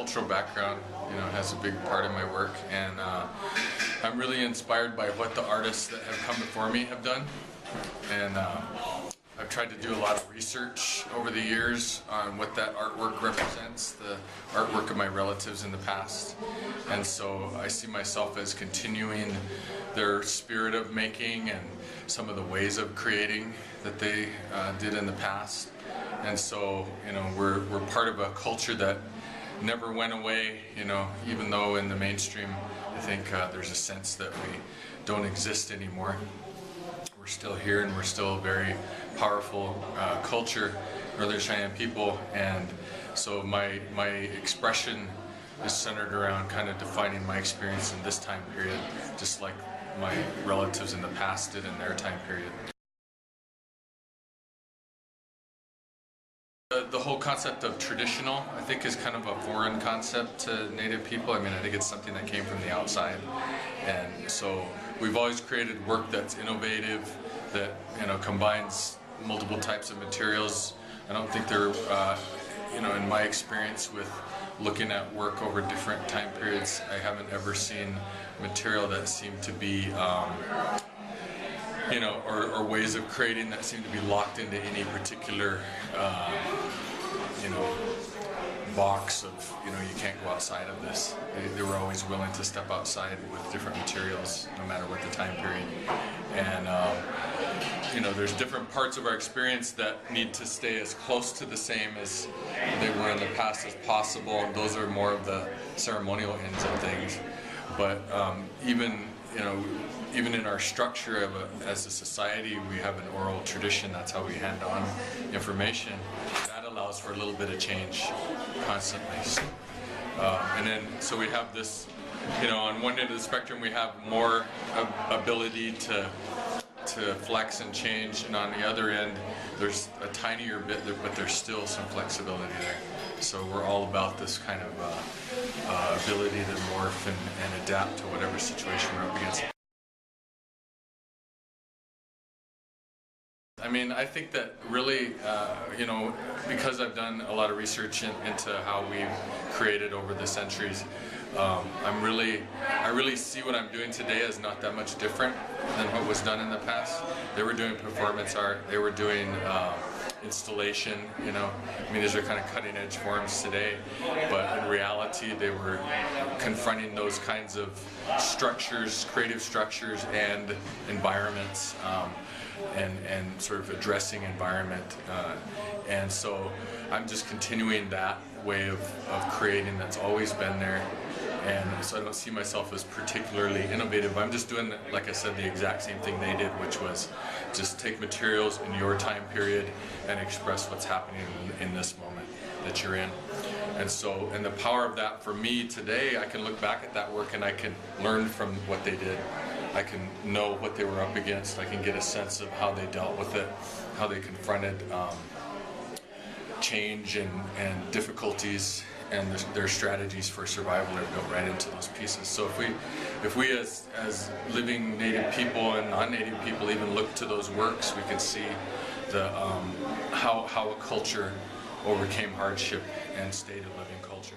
cultural background, has a big part in my work, and I'm really inspired by what the artists that have come before me have done. And I've tried to do a lot of research over the years on what that artwork represents, the artwork of my relatives in the past. And so I see myself as continuing their spirit of making and some of the ways of creating that they did in the past. And so, we're part of a culture that never went away, even though in the mainstream I think there's a sense that we don't exist anymore. We're still here, and we're still a very powerful culture, Northern Cheyenne people, and so my expression is centered around kind of defining my experience in this time period, just like my relatives in the past did in their time period. The whole concept of traditional, I think, is kind of a foreign concept to Native people. I think it's something that came from the outside, and so we've always created work that's innovative, that combines multiple types of materials. I don't think they're, in my experience with looking at work over different time periods, I haven't ever seen material that seemed to be or ways of creating that seem to be locked into any particular, box of, you can't go outside of this. They were always willing to step outside with different materials, no matter what the time period. And, there's different parts of our experience that need to stay as close to the same as they were in the past as possible. And those are more of the ceremonial ends of things. But even in our structure as a society, we have an oral tradition. That's how we hand on information. That allows for a little bit of change constantly. And then, so we have this, on one end of the spectrum, we have more ability to flex and change, and on the other end, there's a tinier bit, but there's still some flexibility there. So we're all about this kind of ability to morph and adapt to whatever situation we're up against. I think that really, because I've done a lot of research into how we've created over the centuries, I really see what I'm doing today as not that much different than what was done in the past. They were doing performance art, they were doing installation, these are kind of cutting edge forms today, but in reality they were confronting those kinds of structures, creative structures and environments, and sort of addressing environment, and so I'm just continuing that way of creating that's always been there, and so I don't see myself as particularly innovative. I'm just doing, like I said, the exact same thing they did, which was just take materials in your time period and express what's happening in this moment that you're in. And so, and the power of that for me today, I can look back at that work and I can learn from what they did. I can know what they were up against. I can get a sense of how they dealt with it, how they confronted change and difficulties, and their strategies for survival are built right into those pieces. So if we as living Native people and non-Native people even look to those works, we can see the how a culture overcame hardship and stayed a living culture.